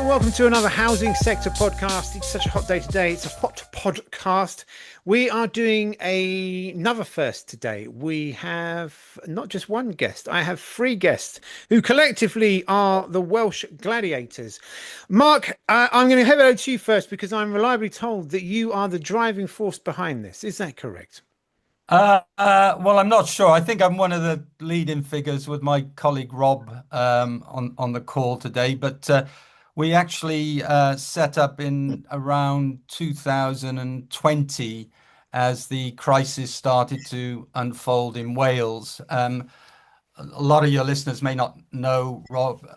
welcome to another housing sector podcast. It's such a hot day today. It's a hot podcast. We are doing another first today. We have not just one guest, I have three guests who collectively are the Welsh Gladiators. Mark, I'm going to head over to you first because I'm reliably told that you are the driving force behind this. Is that correct? Well, I'm not sure. I think I'm one of the leading figures with my colleague Rob on the call today. But we actually set up in around 2020 as the crisis started to unfold in Wales. A lot of your listeners may not know Rob,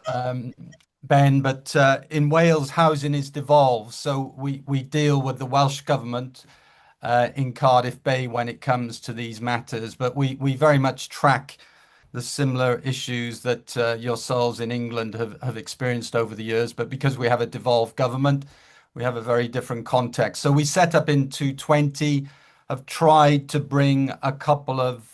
Ben, but in Wales, housing is devolved. So we deal with the Welsh government in Cardiff Bay when it comes to these matters, but we very much track the similar issues that yourselves in England have experienced over the years. But because we have a devolved government, we have a very different context. So we set up in 2020, have tried to bring a couple of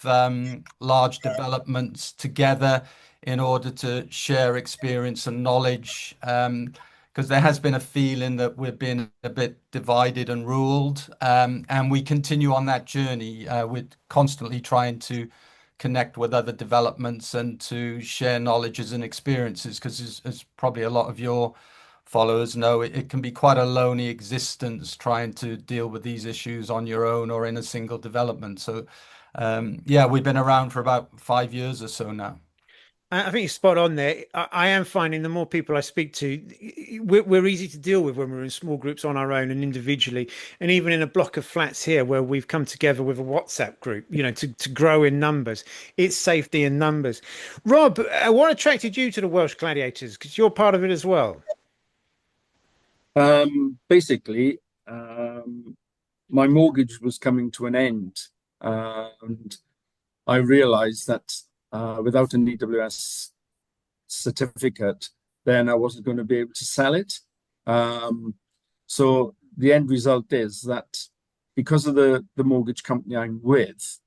large developments together in order to share experience and knowledge. Because there has been a feeling that we've been a bit divided and ruled, and we continue on that journey. We're constantly trying to connect with other developments and to share knowledges and experiences, because as probably a lot of your followers know, it can be quite a lonely existence trying to deal with these issues on your own or in a single development. So, yeah, we've been around for about 5 years or so now. I think you're spot on there. I am finding the more people I speak to, we're easy to deal with when we're in small groups on our own and individually, and even in a block of flats here where we've come together with a WhatsApp group, to grow in numbers. It's safety in numbers. Rob, what attracted you to the Welsh Gladiators? Because you're part of it as well. Basically, my mortgage was coming to an end, and I realized that without an EWS certificate, then I wasn't going to be able to sell it. So the end result is that because of the mortgage company I'm with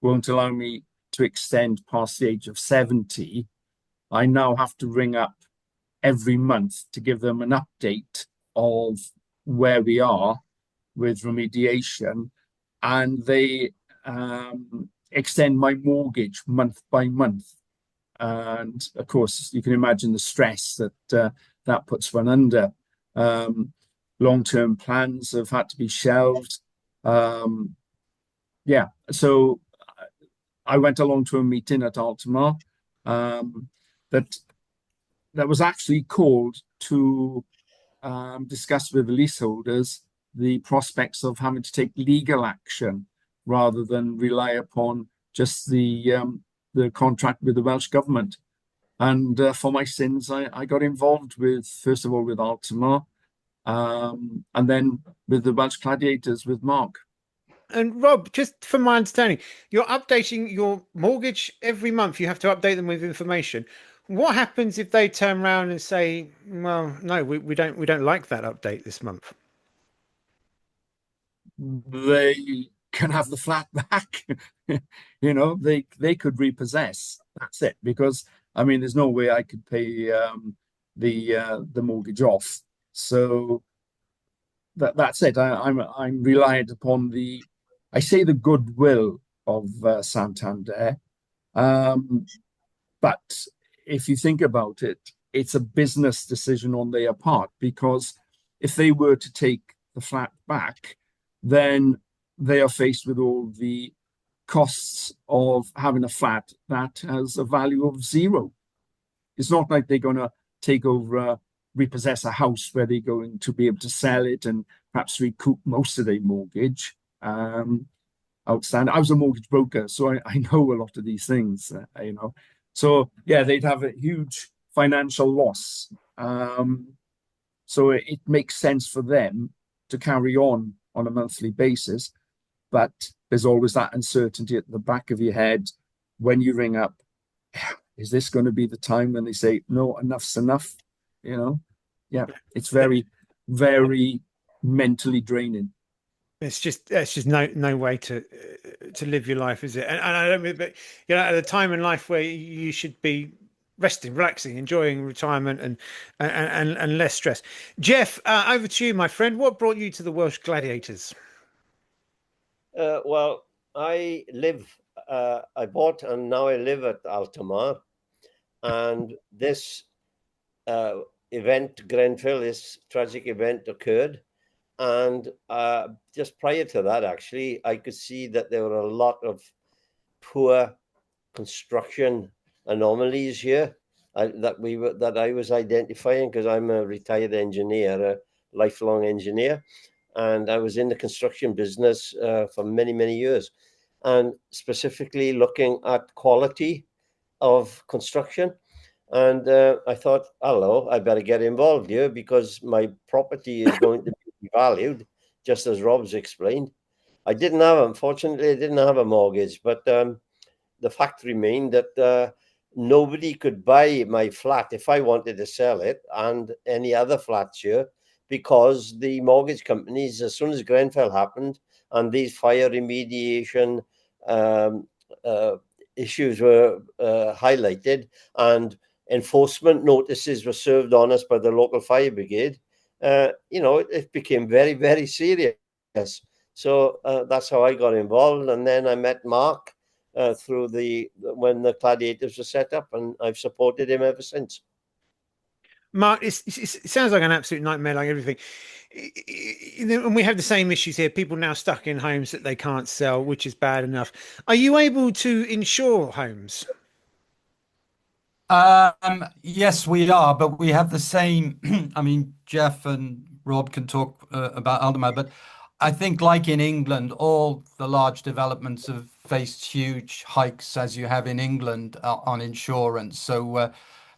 won't allow me to extend past the age of 70, I now have to ring up every month to give them an update of where we are with remediation, and they extend my mortgage month by month. And of course, you can imagine the stress that that puts one under. Long-term plans have had to be shelved. Yeah, so I went along to a meeting at Altamar that was actually called to discuss with the leaseholders the prospects of having to take legal action rather than rely upon just the contract with the Welsh government. And for my sins, I got involved with, first of all, with Altamar, and then with the Welsh Cladiators with Mark. And Rob, just from my understanding, you're updating your mortgage every month. You have to update them with information. What happens if they turn around and say, "Well, no, we don't like that update this month"? They can have the flat back. They could repossess. That's it. Because I mean, there's no way I could pay the mortgage off. So that's it. I'm reliant upon the goodwill of Santander. But if you think about it, it's a business decision on their part, because if they were to take the flat back, then they are faced with all the costs of having a flat that has a value of zero. It's not like they're going to take over, repossess a house where they're going to be able to sell it and perhaps recoup most of their mortgage outstanding. I was a mortgage broker, so I know a lot of these things, So, yeah, they'd have a huge financial loss. So it makes sense for them to carry on a monthly basis. But there's always that uncertainty at the back of your head when you ring up. Is this going to be the time when they say, no, enough's enough? Yeah, it's very, very mentally draining. It's just no way to live your life, is it? And I don't mean, but at a time in life where you should be resting, relaxing, enjoying retirement, and less stress. Geoff, over to you, my friend. What brought you to the Welsh Gladiators? Well, I bought and now I live at Altamar, and this event, Grenfell, this tragic event occurred. And just prior to that, actually, I could see that there were a lot of poor construction anomalies here that I was identifying, because I'm a retired engineer, a lifelong engineer, and I was in the construction business for many, many years, and specifically looking at quality of construction. And I thought, hello, I better get involved here, because my property is going to be valued, just as Rob's explained. Unfortunately, I didn't have a mortgage, but the fact remained that nobody could buy my flat if I wanted to sell it, and any other flats here, because the mortgage companies, as soon as Grenfell happened and these fire remediation issues were highlighted and enforcement notices were served on us by the local fire brigade, it became very, very serious. So that's how I got involved. And then I met Mark when the Cladiators were set up, and I've supported him ever since. Mark, it sounds like an absolute nightmare, like everything. And we have the same issues here. People now stuck in homes that they can't sell, which is bad enough. Are you able to insure homes? Yes, we are, but we have the same. I mean, Geoff and Rob can talk about Aldermar, but I think, like in England, all the large developments have faced huge hikes, as you have in England, on insurance. So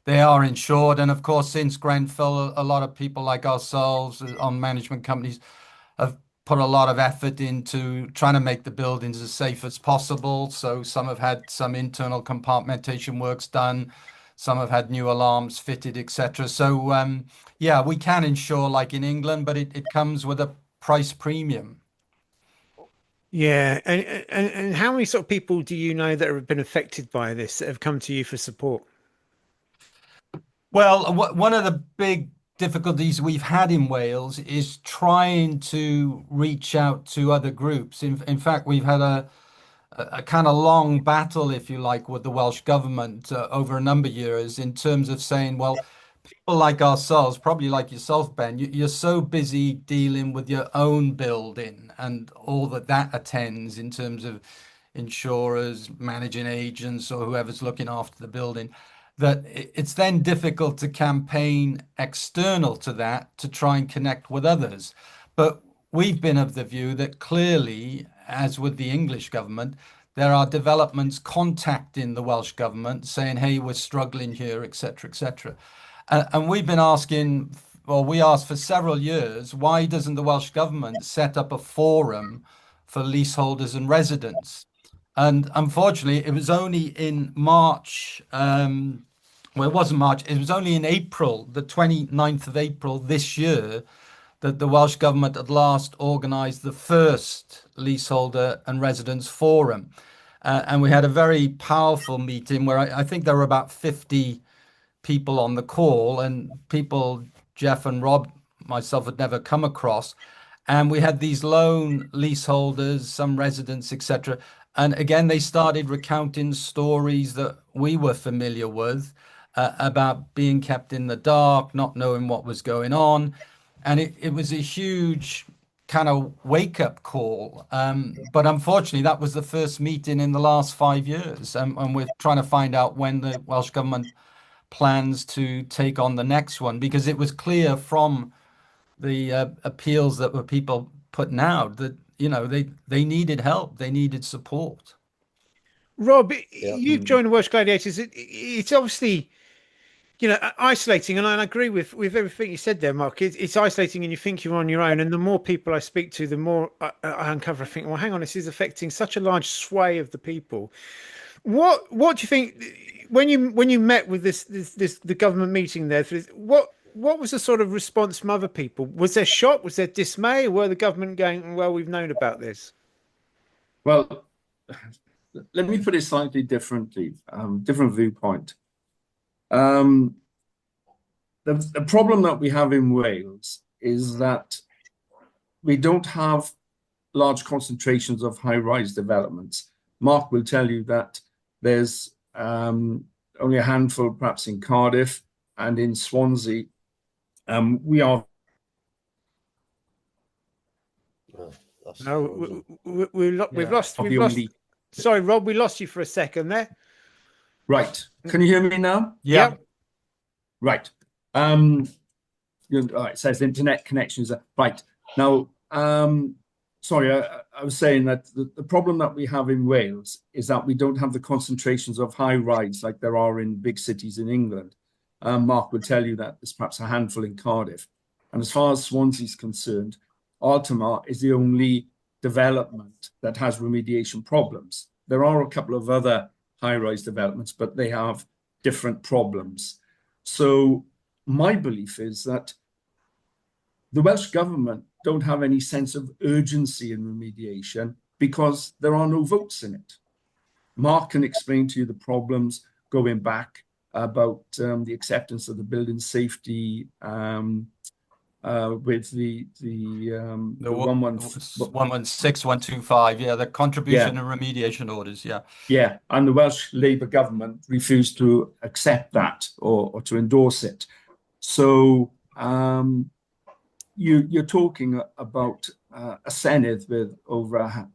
they are insured. And of course, since Grenfell, a lot of people like ourselves on management companies have put a lot of effort into trying to make the buildings as safe as possible. So some have had some internal compartmentation works done. Some have had new alarms fitted, etc. So yeah, we can insure like in England, but it comes with a price premium. Yeah, and how many sort of people do you know that have been affected by this, that have come to you for support? Well, one of the big difficulties we've had in Wales is trying to reach out to other groups. In fact, we've had a kind of long battle, if you like, with the Welsh government over a number of years, in terms of saying, well, people like ourselves, probably like yourself, Ben, you're so busy dealing with your own building and all that attends in terms of insurers, managing agents, or whoever's looking after the building, that it's then difficult to campaign external to that to try and connect with others. But we've been of the view that clearly, as with the English government, there are developments contacting the Welsh government saying, hey, we're struggling here, etc., etc. And we've been asking, well, we asked for several years, why doesn't the Welsh government set up a forum for leaseholders and residents? And unfortunately, it was only in March, well, it wasn't March, it was only in April, the 29th of April this year, that the Welsh government at last organised the first leaseholder and residents forum. And we had a very powerful meeting where I think there were about 50 people on the call, and people Geoff and Rob, myself, had never come across. And we had these lone leaseholders, some residents, etc. And again, they started recounting stories that we were familiar with about being kept in the dark, not knowing what was going on. And it was a huge kind of wake-up call. But unfortunately, that was the first meeting in the last 5 years. And we're trying to find out when the Welsh government plans to take on the next one, because it was clear from the appeals that were people putting out that, they needed help, they needed support. Rob, you've joined the Welsh Gladiators. It's obviously, isolating, and I agree with everything you said there, Mark. It's isolating, and you think you're on your own. And the more people I speak to, the more I uncover. I think, well, hang on, this is affecting such a large sway of the people. What do you think when you met with the government meeting there? What was the sort of response from other people? Was there shock? Was there dismay? Or were the government going, well, we've known about this? Well, let me put it slightly differently, different viewpoint. The problem that we have in Wales is that we don't have large concentrations of high-rise developments. Mark will tell you that there's only a handful, perhaps in Cardiff and in Swansea. We are. No, we've lost. Sorry, Rob, we lost you for a second there. Right. Can you hear me now? Yeah. Right. All right. It says internet connections. Right. Now, sorry, I was saying that the problem that we have in Wales is that we don't have the concentrations of high rise like there are in big cities in England. Mark would tell you that there's perhaps a handful in Cardiff. And as far as Swansea is concerned, Altamar is the only development that has remediation problems. There are a couple of other high-rise developments, but they have different problems. So my belief is that the Welsh government don't have any sense of urgency in remediation because there are no votes in it. Mark can explain to you the problems going back about the acceptance of the building safety with the 116, 125, yeah, the contribution and remediation orders, yeah. Yeah, and the Welsh Labour government refused to accept that or to endorse it. So you're talking about a Senedd with over,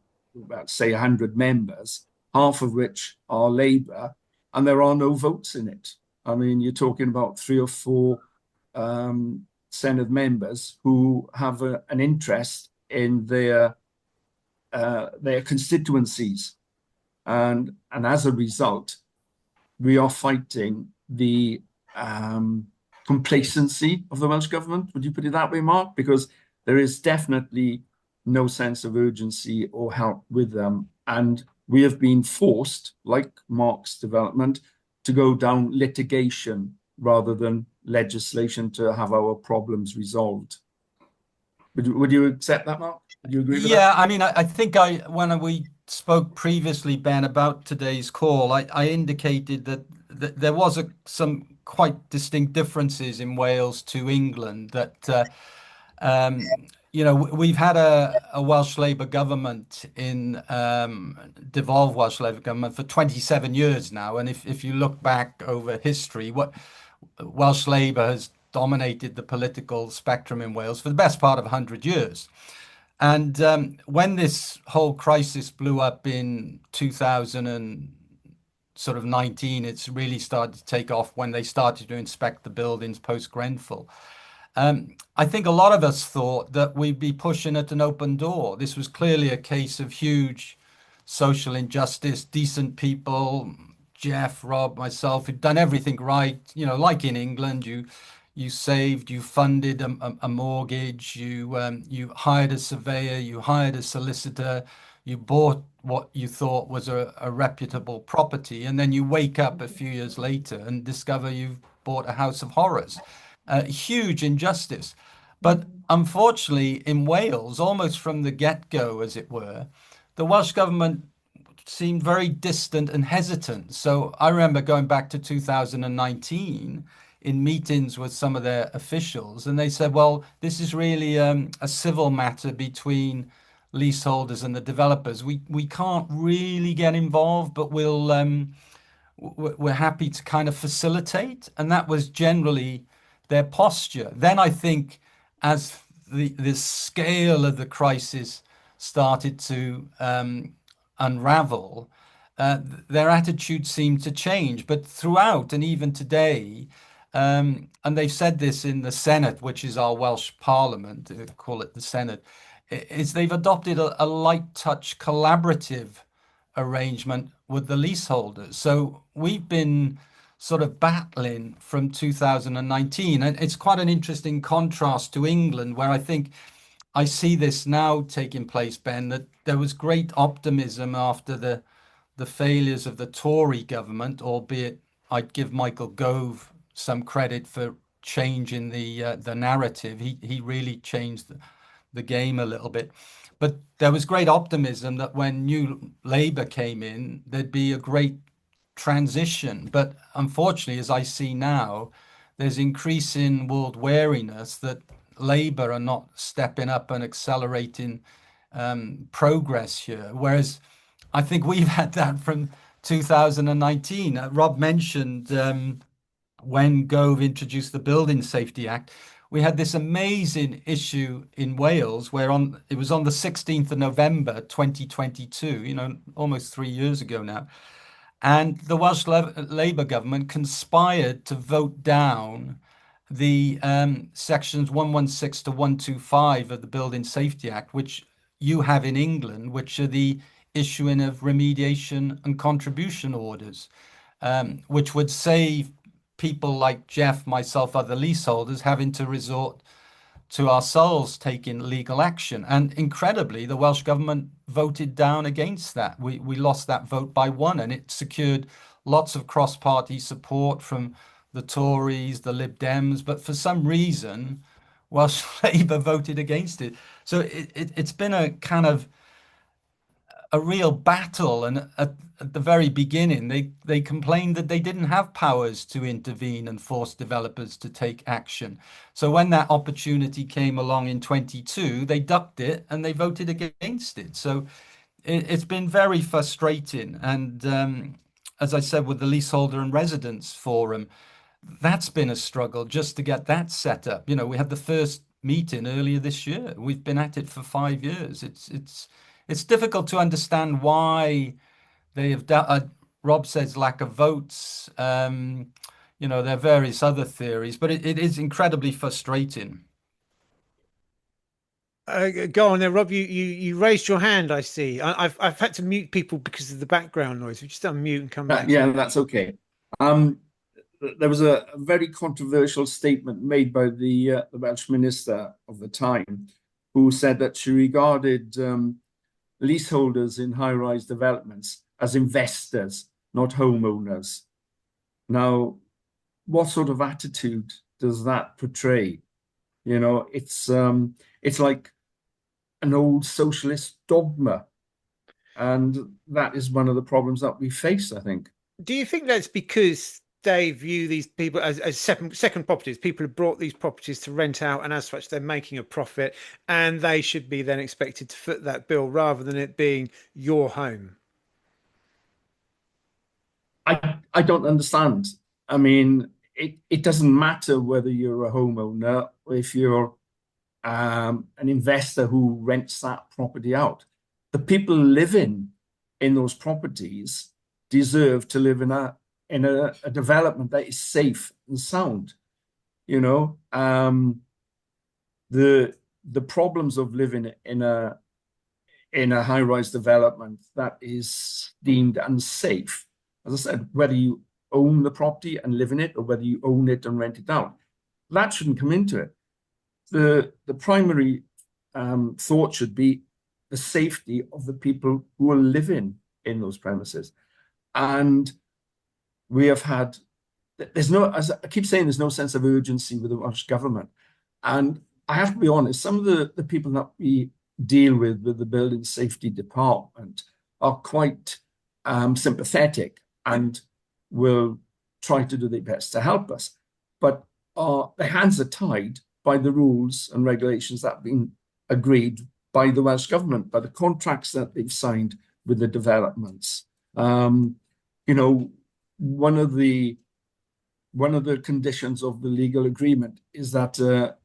say, 100 members, half of which are Labour, and there are no votes in it. I mean, you're talking about 3 or 4 Senedd members who have an interest in their constituencies, and as a result, we are fighting the complacency of the Welsh government. Would you put it that way, Mark? Because there is definitely no sense of urgency or help with them, and we have been forced, like Mark's development, to go down litigation rather than legislation to have our problems resolved. Would you accept that, Mark? Would you agree with that? Yeah, I mean, I think when we spoke previously, Ben, about today's call, I indicated that there was some quite distinct differences in Wales to England, that we've had a Welsh Labour government in devolved Welsh Labour government for 27 years now, and if you look back over history, what Welsh Labour has dominated the political spectrum in Wales for the best part of 100 years. And when this whole crisis blew up in 2019, it's really started to take off when they started to inspect the buildings post Grenfell. I think a lot of us thought that we'd be pushing at an open door. This was clearly a case of huge social injustice, decent people, Geoff, Rob, myself, who'd done everything right, like in England, you saved, you funded a mortgage, you hired a surveyor, you hired a solicitor, you bought what you thought was a reputable property, and then you wake up a few years later and discover you've bought a house of horrors. Huge injustice. But unfortunately, in Wales, almost from the get-go, as it were, the Welsh government seemed very distant and hesitant. So I remember going back to 2019 in meetings with some of their officials, and they said, well, this is really a civil matter between leaseholders and the developers. We can't really get involved, but we're happy to kind of facilitate. And that was generally their posture. Then I think as the scale of the crisis started to unravel, their attitude seemed to change. But throughout, and even today, and they've said this in the Senate, which is our Welsh Parliament, they call it the Senate, is they've adopted a light touch collaborative arrangement with the leaseholders. So we've been sort of battling from 2019. And it's quite an interesting contrast to England, where I think I see this now taking place, Ben, that there was great optimism after the failures of the Tory government, albeit I'd give Michael Gove some credit for changing the narrative. He really changed the game a little bit. But there was great optimism that when new Labour came in, there'd be a great transition. But unfortunately, as I see now, there's increasing world wariness that Labour are not stepping up and accelerating progress here. Whereas I think we've had that from 2019. Rob mentioned when Gove introduced the Building Safety Act, we had this amazing issue in Wales where it was on the 16th of November 2022, almost 3 years ago now. And the Welsh Labour government conspired to vote down the sections 116 to 125 of the Building Safety Act, which you have in England, which are the issuing of remediation and contribution orders, which would save people like Geoff, myself, other leaseholders having to resort to ourselves taking legal action. And incredibly, the Welsh government voted down against that. We lost that vote by 1, and it secured lots of cross-party support from the Tories, the Lib Dems, but for some reason, Welsh Labour voted against it. So it's been a kind of a real battle, and at the very beginning they complained that they didn't have powers to intervene and force developers to take action. So when that opportunity came along in 22, they ducked it and they voted against it. So it's been very frustrating. And as I said, with the Leaseholder and Residents Forum, that's been a struggle just to get that set up. We had the first meeting earlier this year. We've been at it for 5 years. It's difficult to understand why they have done. Rob says lack of votes. There are various other theories, but it is incredibly frustrating. Go on there, Rob. You raised your hand. I see. I've had to mute people because of the background noise. We just unmute and come back. Yeah, that's okay. There was a very controversial statement made by the Welsh minister of the time, who said that she regarded leaseholders in high-rise developments as investors, not homeowners. Now, what sort of attitude does that portray? It's like an old socialist dogma, and that is one of the problems that we face, I think. Do you think that's because they view these people as second properties? People have brought these properties to rent out, and as such, they're making a profit, and they should be then expected to foot that bill rather than it being your home? I don't understand. I mean, it doesn't matter whether you're a homeowner or if you're an investor who rents that property out. The people living in those properties deserve to live in a development that is safe and sound. The problems of living in a high-rise development that is deemed unsafe, as I said, whether you own the property and live in it or whether you own it and rent it out, that shouldn't come into it. The primary thought should be the safety of the people who are living in those premises. And we have had, as I keep saying, there's no sense of urgency with the Welsh government. And I have to be honest, some of the people that we deal with the Building Safety Department are quite sympathetic and will try to do their best to help us. But their hands are tied by the rules and regulations that have been agreed by the Welsh government, by the contracts that they've signed with the developments. One of the conditions of the legal agreement is that a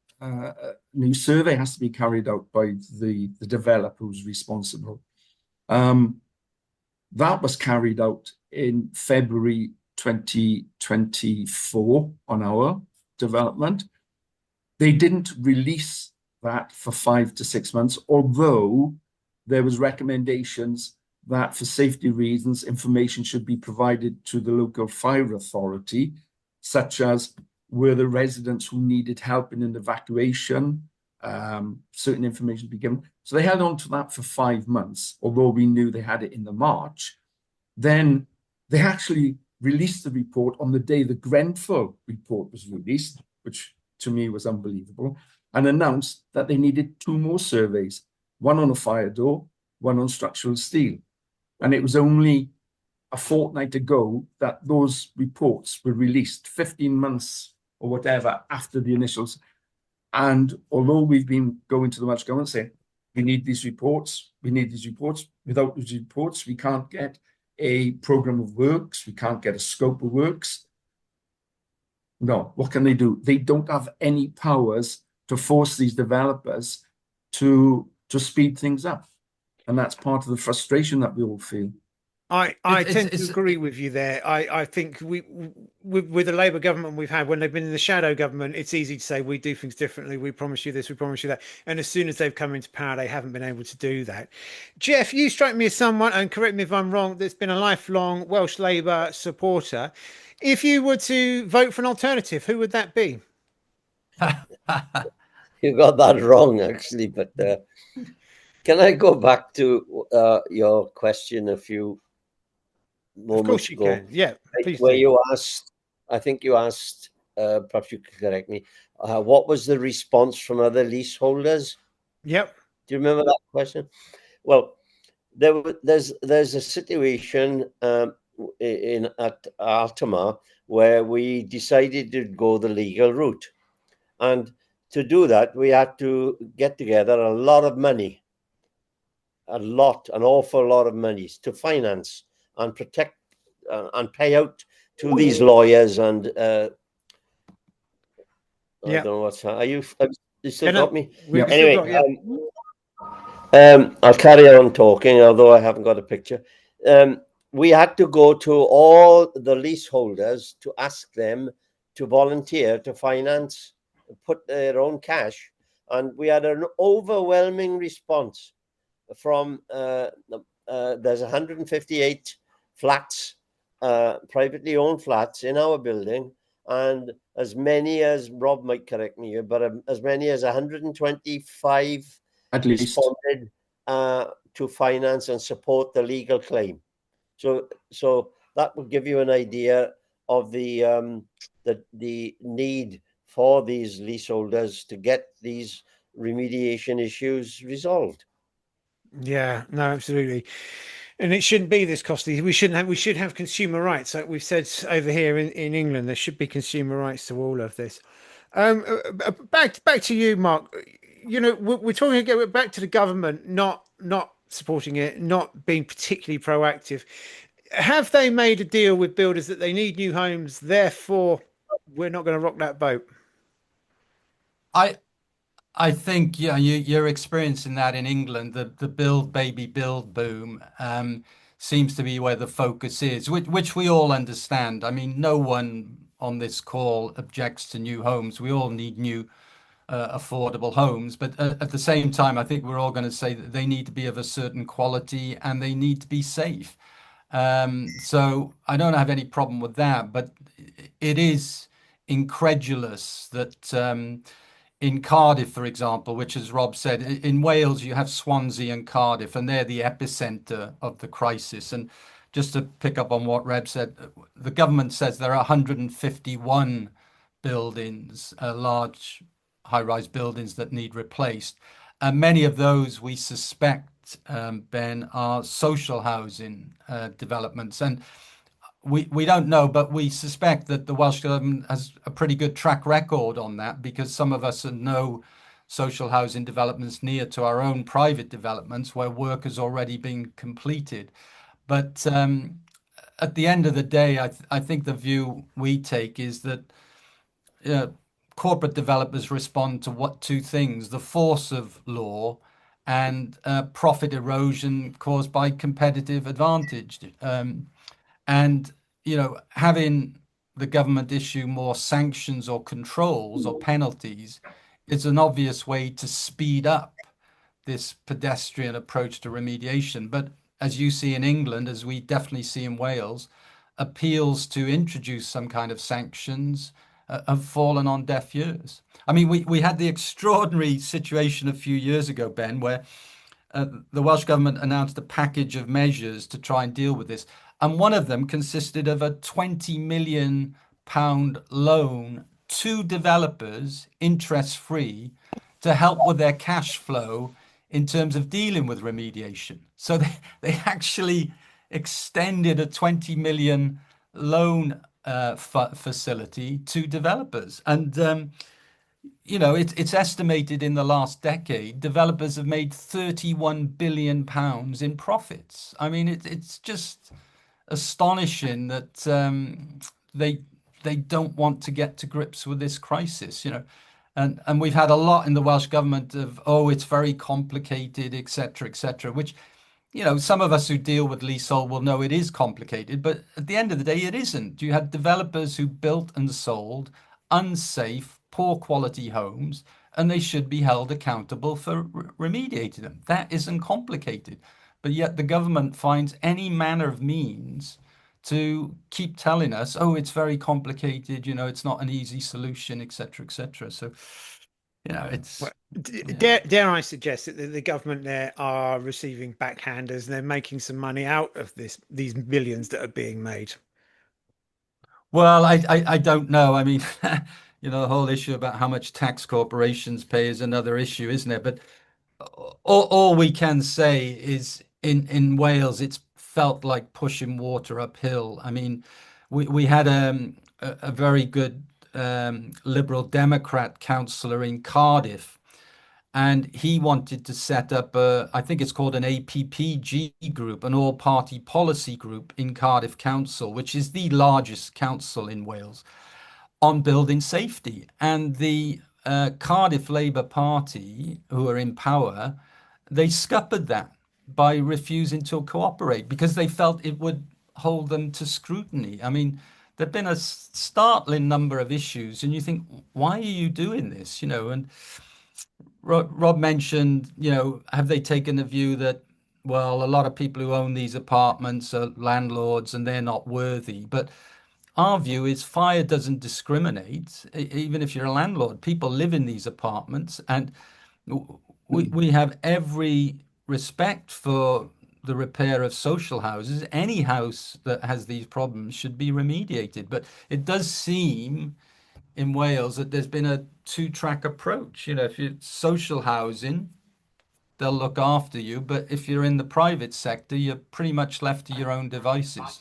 new survey has to be carried out by the developer who's responsible. That was carried out in February 2024 on our development. They didn't release that for 5 to 6 months, although there was recommendations that for safety reasons, information should be provided to the local fire authority, such as were the residents who needed help in an evacuation, certain information be given. So they held on to that for 5 months, although we knew they had it in the March. Then they actually released the report on the day the Grenfell report was released, which to me was unbelievable, and announced that they needed 2 more surveys, one on a fire door, one on structural steel. And it was only a fortnight ago that those reports were released 15 months or whatever after the initials. And although we've been going to the Welsh Government saying, we need these reports, without these reports, we can't get a programme of works, we can't get a scope of works. No, what can they do? They don't have any powers to force these developers to speed things up. And that's part of the frustration that we all feel. I tend to agree with you there. I think with the Labour government we've had, when they've been in the shadow government, it's easy to say we do things differently. We promise you this, we promise you that. And as soon as they've come into power, they haven't been able to do that. Geoff, you strike me as someone, and correct me if I'm wrong, that's been a lifelong Welsh Labour supporter. If you were to vote for an alternative, who would that be? You got that wrong, actually. But can I go back to your question a few moments Of course you ago? can. Yeah, please where do. you asked, I think you asked, perhaps you could correct me, what was the response from other leaseholders? Yep. Do you remember that question? Well, there's a situation at Altamar where we decided to go the legal route, and to do that we had to get together a lot of money, an awful lot of money to finance and protect and pay out to these lawyers. And I don't know what's are you still got me? Anyway, I'll carry on talking, although I haven't got a picture. We had to go to all the leaseholders to ask them to volunteer to finance, put their own cash, and we had an overwhelming response from there's 158 flats, privately owned flats in our building, and as many as, Rob might correct me here, but as many as 125 at least responded to finance and support the legal claim. So that would give you an idea of the need for these leaseholders to get these remediation issues resolved. Yeah, no, absolutely. And it shouldn't be this costly. We should have consumer rights. Like we've said over here in England, there should be consumer rights to all of this. Back to you, Mark. You know, we're talking again back to the government not supporting it, not being particularly proactive. Have they made a deal with builders that they need new homes, therefore we're not going to rock that boat? I think you're experiencing that in England. The build baby build boom seems to be where the focus is, which we all understand. I mean, no one on this call objects to new homes. We all need new affordable homes, but at the same time, I think we're all going to say that they need to be of a certain quality and they need to be safe. So I don't have any problem with that, but it is incredulous that in Cardiff, for example, which, as Rob said, in Wales, you have Swansea and Cardiff, and they're the epicenter of the crisis. And just to pick up on what Reb said, the government says there are 151 buildings, large high-rise buildings that need replaced. And many of those we suspect, Ben, are social housing developments. And we don't know, but we suspect that the Welsh government has a pretty good track record on that, because some of us know social housing developments near to our own private developments where work has already been completed. But at the end of the day, I think the view we take is that corporate developers respond to two things: the force of law and profit erosion caused by competitive advantage. And, having the government issue more sanctions or controls or penalties is an obvious way to speed up this pedestrian approach to remediation. But as you see in England, as we definitely see in Wales, appeals to introduce some kind of sanctions have fallen on deaf ears. I mean, we had the extraordinary situation a few years ago, Ben, where the Welsh government announced a package of measures to try and deal with this. And one of them consisted of a £20 million loan to developers, interest-free, to help with their cash flow in terms of dealing with remediation. So they actually extended a 20 million loan facility to developers. And, it's estimated in the last decade, developers have made £31 billion in profits. I mean, it's just astonishing that they don't want to get to grips with this crisis, and we've had a lot in the Welsh government of, oh, it's very complicated, etc., which, some of us who deal with leasehold will know it is complicated, but at the end of the day, it isn't. You had developers who built and sold unsafe, poor quality homes, and they should be held accountable for remediating them. That isn't complicated. But yet the government finds any manner of means to keep telling us, oh, it's very complicated, it's not an easy solution, etc. So, it's... Well, dare I suggest that the government there are receiving backhanders and they're making some money out of these millions that are being made? Well, I don't know. I mean, the whole issue about how much tax corporations pay is another issue, isn't it? But all we can say is in Wales, it's felt like pushing water uphill. I mean, we had a very good Liberal Democrat councillor in Cardiff, and he wanted to set up I think it's called an APPG group, an all-party policy group in Cardiff Council, which is the largest council in Wales, on building safety. And the Cardiff Labour Party, who are in power, they scuppered that by refusing to cooperate because they felt it would hold them to scrutiny. I mean, there've been a startling number of issues, and you think, why are you doing this? And Rob mentioned, have they taken the view that, well, a lot of people who own these apartments are landlords and they're not worthy? But our view is fire doesn't discriminate. Even if you're a landlord, people live in these apartments, and we have every respect for the repair of social houses. Any house that has these problems should be remediated. But it does seem in Wales that there's been a two-track approach. If you're social housing, they'll look after you. But if you're in the private sector, you're pretty much left to your own devices.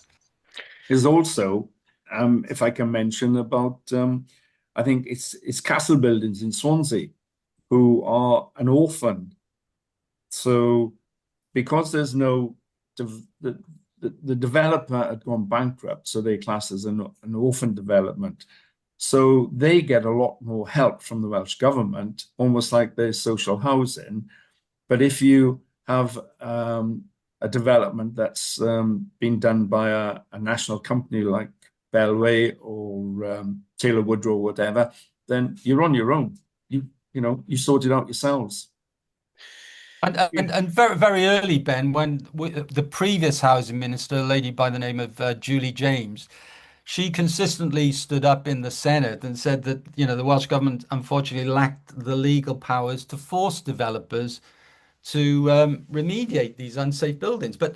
There's also, if I can mention about, I think it's Castle Buildings in Swansea, who are an orphan. So because there's no, the developer had gone bankrupt, so they class as an orphan development. So they get a lot more help from the Welsh government, almost like there's social housing. But if you have a development that's been done by a national company like Bellway or Taylor Woodrow or whatever, then you're on your own. You sort it out yourselves. And very, very early, Ben, when the previous housing minister, a lady by the name of Julie James, she consistently stood up in the Senate and said that, the Welsh government unfortunately lacked the legal powers to force developers to remediate these unsafe buildings. But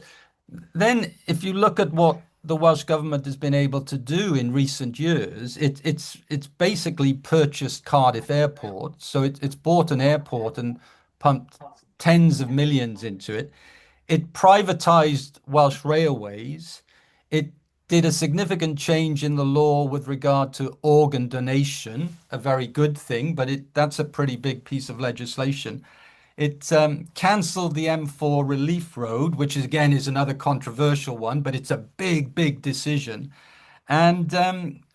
then if you look at what the Welsh government has been able to do in recent years, it's basically purchased Cardiff Airport. So it's bought an airport and pumped tens of millions into it. It privatized Welsh Railways. It did a significant change in the law with regard to organ donation, a very good thing, but that's a pretty big piece of legislation. It cancelled the M4 Relief Road, which again is another controversial one, but it's a big, big decision. And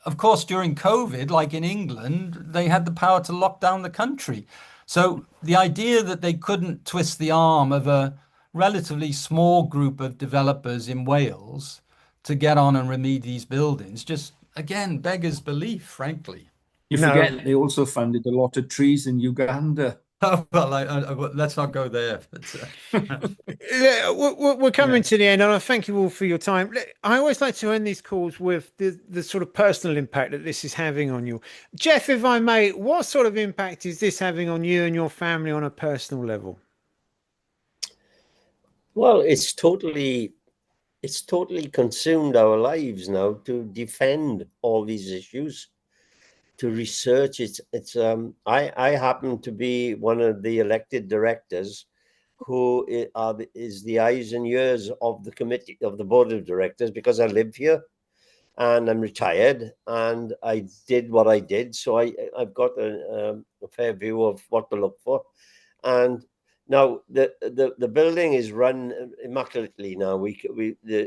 of course, during COVID, like in England, they had the power to lock down the country. So the idea that they couldn't twist the arm of a relatively small group of developers in Wales to get on and remediate these buildings just, again, beggars belief, frankly. You forget they also funded a lot of trees in Uganda. Oh, well, let's not go there. We're coming to the end, and I thank you all for your time. I always like to end these calls with the sort of personal impact that this is having on you. Geoff, if I may, what sort of impact is this having on you and your family on a personal level? Well, it's totally consumed our lives now to defend all these issues, to research it. I happen to be one of the elected directors who is the eyes and ears of the committee, of the board of directors, because I live here and I'm retired and I did what I did. So I've got a fair view of what to look for. And now the building is run immaculately now.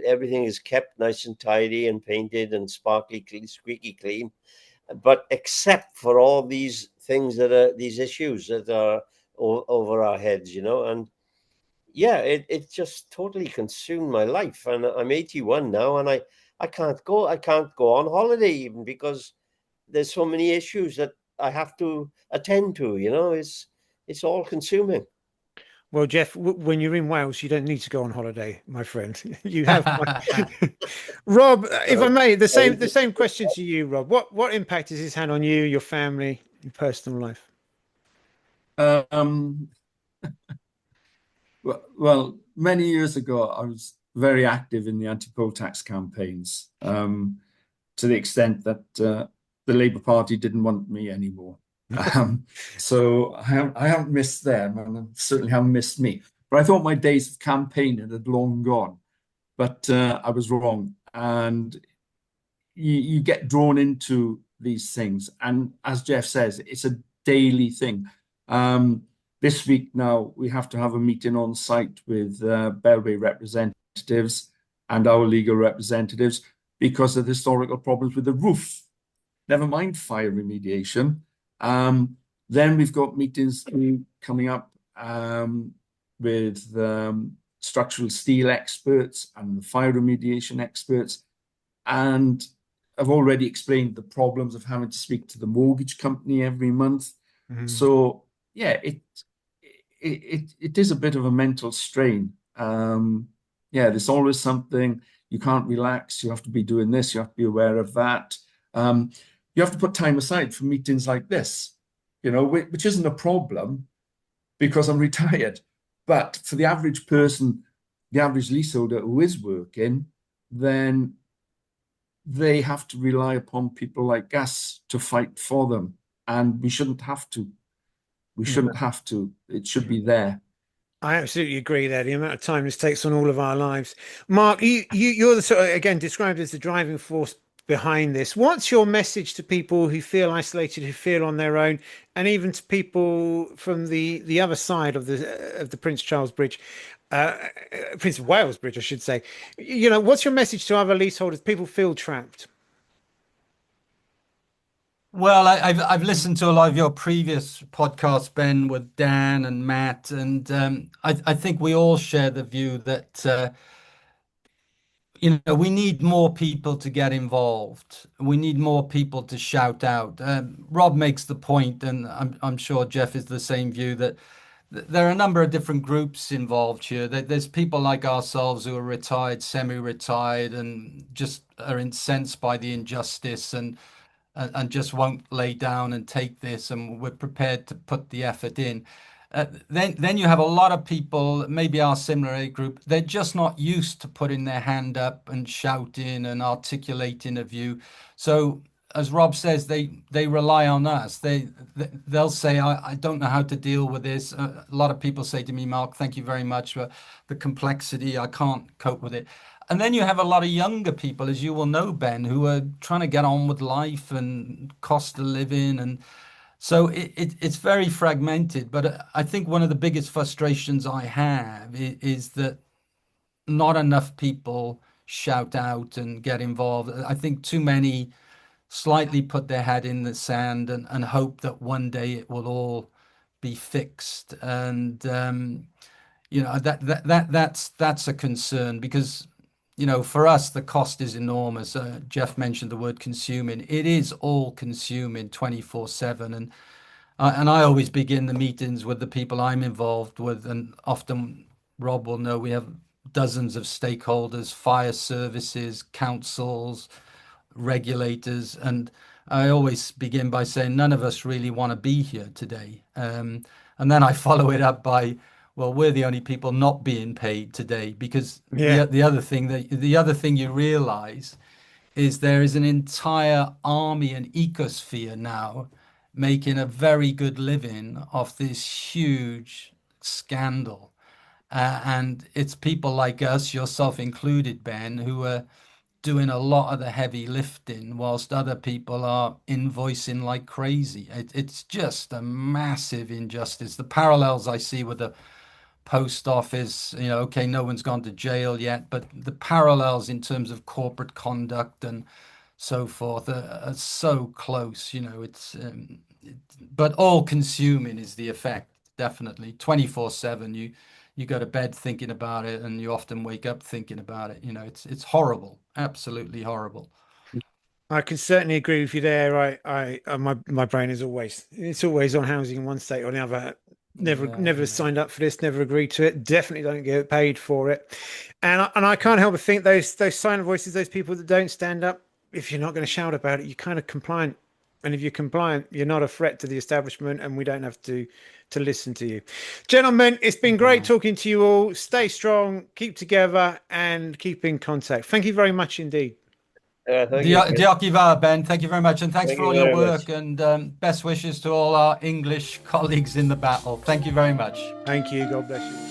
Everything is kept nice and tidy and painted and sparkly, clean, squeaky clean. But except for all these things these issues that are over our heads, and yeah, it just totally consumed my life. And I'm 81 now, and I can't go on holiday even because there's so many issues that I have to attend to. It's all consuming. Well, Geoff, when you're in Wales, you don't need to go on holiday, my friend. You have Rob, if I may, the same question to you, Rob. What impact has this had on you, your family, your personal life? Well, many years ago, I was very active in the anti-poll tax campaigns, to the extent that the Labour Party didn't want me anymore. So I haven't missed them, and I certainly haven't missed me. But I thought my days of campaigning had long gone. But I was wrong. And you get drawn into these things. And as Geoff says, it's a daily thing. This week now, we have to have a meeting on site with Bellway representatives and our legal representatives because of the historical problems with the roof. Never mind fire remediation. Then we've got meetings coming up with structural steel experts and the fire remediation experts. And I've already explained the problems of having to speak to the mortgage company every month. Mm-hmm. So yeah, it is a bit of a mental strain. Yeah, there's always something. You can't relax. You have to be doing this. You have to be aware of that. You have to put time aside for meetings like this, which isn't a problem because I'm retired. But for the average person, the average leaseholder who is working, then they have to rely upon people like us to fight for them. And we shouldn't have to. We shouldn't have to. It should be there. I absolutely agree there. The amount of time this takes on all of our lives. Mark, you're the sort of, again, described as the driving force behind this. What's your message to people who feel isolated, who feel on their own, and even to people from the other side of the Prince Charles Bridge, Prince of Wales Bridge, I should say? What's your message to other leaseholders? People feel trapped. Well, I've listened to a lot of your previous podcasts, Ben, with Dan and Matt, and I think we all share the view that we need more people to get involved. We need more people to shout out. Rob makes the point, and I'm sure Geoff is the same view, that there are a number of different groups involved here. There's people like ourselves who are retired, semi-retired, and just are incensed by the injustice and just won't lay down and take this, and we're prepared to put the effort in. Then you have a lot of people, maybe our similar age group, they're just not used to putting their hand up and shouting and articulating a view. So as Rob says, they rely on us. They'll say, I don't know how to deal with this. A lot of people say to me, Mark, thank you very much for the complexity. I can't cope with it. And then you have a lot of younger people, as you will know, Ben, who are trying to get on with life and cost of living. And so it's very fragmented. But I think one of the biggest frustrations I have is that not enough people shout out and get involved. I think too many slightly put their head in the sand and hope that one day it will all be fixed. And, that's a concern because for us, the cost is enormous. Geoff mentioned the word consuming. It is all consuming 24/7. And I always begin the meetings with the people I'm involved with. And often, Rob will know, we have dozens of stakeholders, fire services, councils, regulators. And I always begin by saying none of us really want to be here today. And then I follow it up by, well, we're the only people not being paid today, because the other thing you realize is there is an entire army and ecosphere now making a very good living off this huge scandal. And it's people like us, yourself included, Ben, who are doing a lot of the heavy lifting whilst other people are invoicing like crazy. It's just a massive injustice. The parallels I see with the post office, okay, no one's gone to jail yet, but the parallels in terms of corporate conduct and so forth are so close. But all consuming is the effect, definitely. 24/7, you go to bed thinking about it, and you often wake up thinking about it. It's horrible, absolutely horrible. I can certainly agree with you there. My brain is always on housing in one state or the other. Never signed up for this, never agreed to it, definitely don't get paid for it. And I can't help but think those silent voices, those people that don't stand up, if you're not going to shout about it, you're kind of compliant. And if you're compliant, you're not a threat to the establishment, and we don't have to listen to you. Gentlemen, it's been great talking to you all. Stay strong, keep together, and keep in contact. Thank you very much indeed. Diolch i fawr, Ben. Thank you very much, and thanks Thank for all you your very work, much. and best wishes to all our English colleagues in the battle. Thank you very much. Thank you. God bless you.